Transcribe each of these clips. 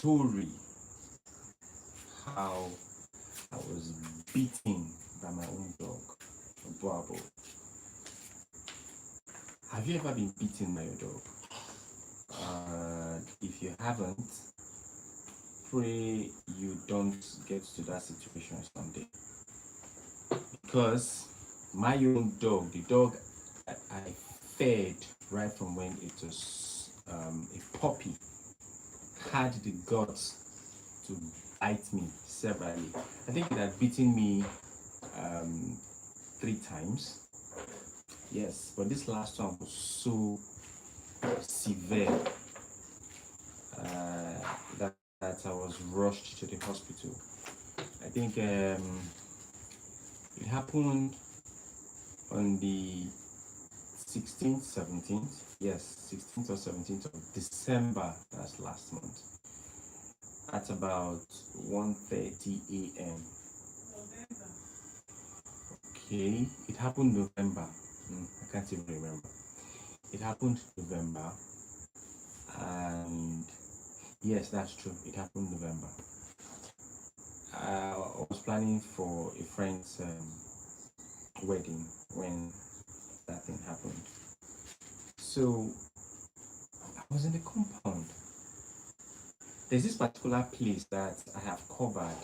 story how I was beaten by my own dog, Boabo. Have you ever been beaten by your dog? If you haven't, pray you don't get to that situation someday. Because my own dog, the dog I fed right from when it was a puppy, had the guts to bite me severally. I think it had beaten me 3 times. Yes, but this last one was so severe that I was rushed to the hospital. I think it happened on the 16th, 17th. Yes, 16th or 17th of December. That's last month. At about 1:30 a.m. Okay, it happened November. I can't even remember. It happened November, and yes, that's true. It happened November. I was planning for a friend's wedding when that thing happened. So I was in the compound. There's this particular place that I have covered.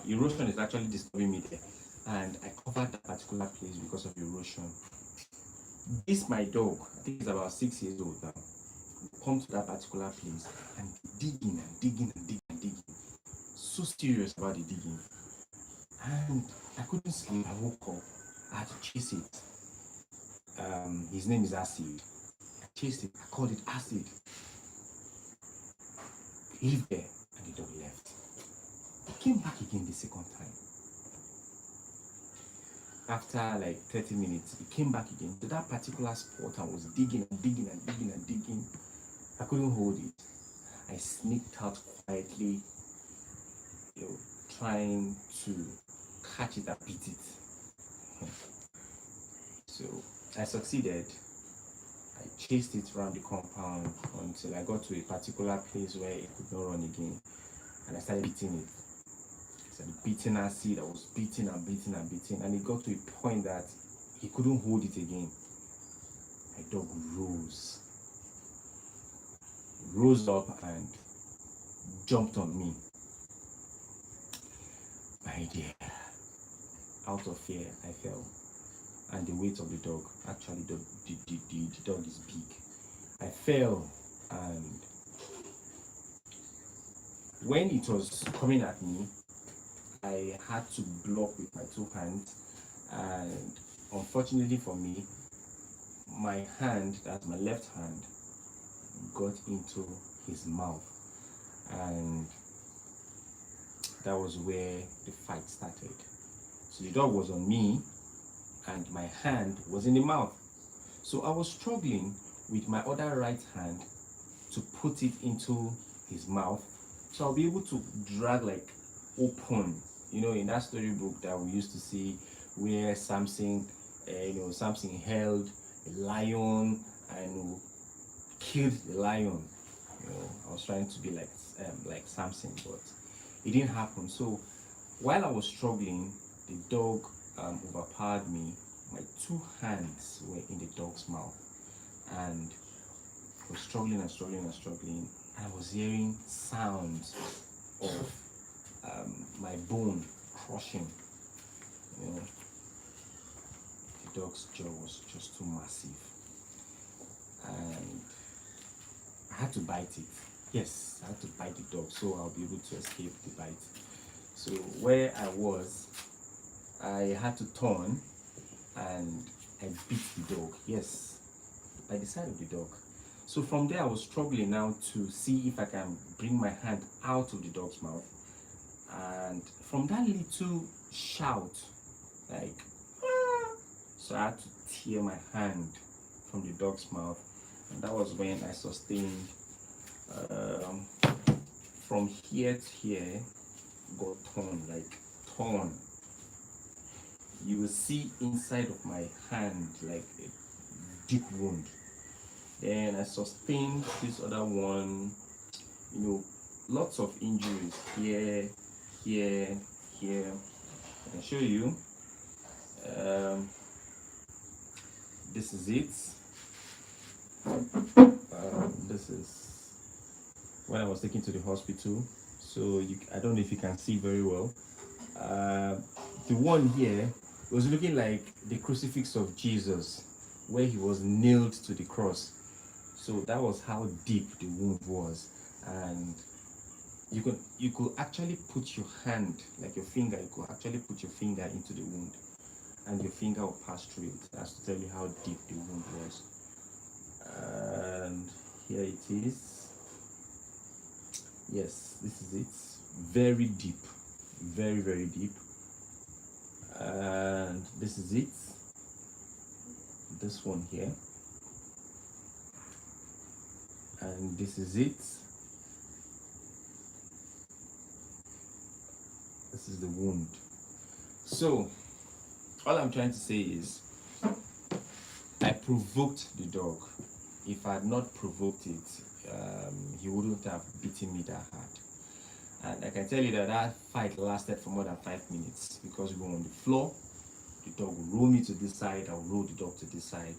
Erosion is actually disturbing me there, and I covered that particular place because of erosion. This my dog, I think he's about 6 years old now, come to that particular place and digging and digging and digging and digging. So serious about the digging. And I couldn't sleep. I woke up. I had to chase it. His name is Acid. I chased it. I called it Acid. He lived there and the dog left. He came back again the second time. After like 30 minutes, he came back again to that particular spot and was digging and digging and digging and digging. I couldn't hold it. I sneaked out quietly, trying to catch it and beat it. So I succeeded. I chased it around the compound until I got to a particular place where it could not run again, and I started beating it. I started beating Acid. I was beating and beating and beating, and it got to a point that he couldn't hold it again. My dog rose up and jumped on me. My dear, out of fear, I fell. And the weight of the dog, actually the dog is big. I fell, and when it was coming at me, I had to block with my 2 hands, and unfortunately for me, my hand, that's my left hand, got into his mouth, and that was where the fight started. So the dog was on me and my hand was in the mouth. So I was struggling with my other right hand to put it into his mouth, so I'll be able to drag like open, in that storybook that we used to see where Samson held a lion and killed the lion. I was trying to be like Samson, but it didn't happen. So while I was struggling, the dog overpowered me. My 2 hands were in the dog's mouth, and I was struggling and struggling and struggling. I was hearing sounds of my bone crushing. The dog's jaw was just too massive, and I had to bite it. Yes, I had to bite the dog so I'll be able to escape the bite. So where I was, I had to turn and I beat the dog. Yes, by the side of the dog. So from there I was struggling now to see if I can bring my hand out of the dog's mouth. And from that little shout, like, "Ah!" So I had to tear my hand from the dog's mouth. And that was when I sustained from here to here, got torn. You will see inside of my hand like a deep wound. Then I sustained this other one, lots of injuries here, here, here. I can show you. This is it. This is when I was taken to the hospital. So I don't know if you can see very well. The one here was looking like the crucifix of Jesus, where he was nailed to the cross. So that was how deep the wound was, and you could actually put your hand, like your finger, you could actually put your finger into the wound, and your finger will pass through it. That's to tell you how deep the wound was. And here it is. Yes, this is it. Very deep, very, very deep. And this is it. This one here. And this is it. This is the wound. So all I'm trying to say is I provoked the dog. If I had not provoked it, he wouldn't have beaten me that hard. And I can tell you that fight lasted for more than 5 minutes, because we were on the floor. The dog would roll me to this side, I would roll the dog to this side,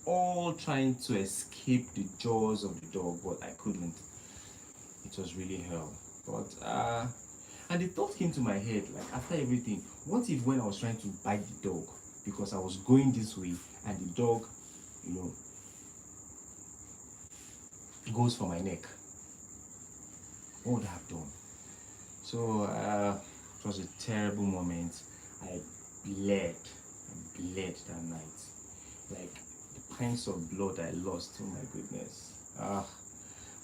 all trying to escape the jaws of the dog, but I couldn't. It was really hell. But and the thought came to my head, like after everything, what if when I was trying to bite the dog, because I was going this way, and the dog, goes for my neck? What would I have done? So it was a terrible moment. I bled that night. Like the pints of blood I lost, oh my goodness. I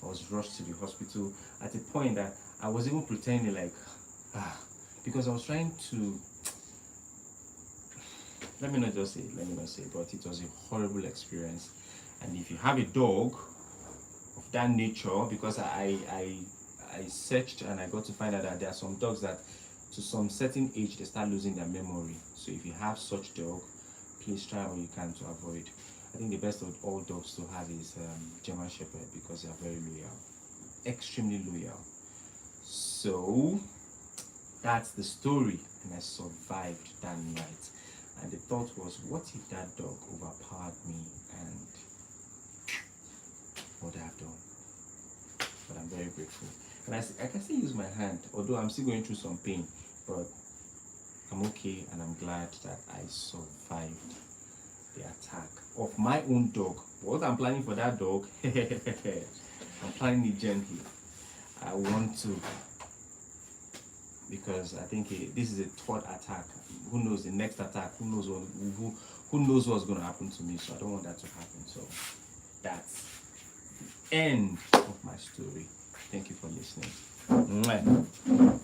was rushed to the hospital at a point that I was even pretending like, because I was trying to, let me not say, but it was a horrible experience. And if you have a dog of that nature, because I searched and I got to find out that there are some dogs that to some certain age they start losing their memory. So if you have such dog, please try all you can to avoid. I think the best of all dogs to have is German Shepherd, because they are very loyal, extremely loyal. So that's the story, and I survived that night. And the thought was, what if that dog overpowered me, and what would I have done? But I'm very grateful. And I can still use my hand, although I'm still going through some pain, but I'm okay, and I'm glad that I survived the attack of my own dog. What I'm planning for that dog, I'm planning it gently. I want to, because I think this is a third attack. Who knows the next attack? Who knows what's going to happen to me? So I don't want that to happen. So that's the end of my story. Thank you for listening. Mwah.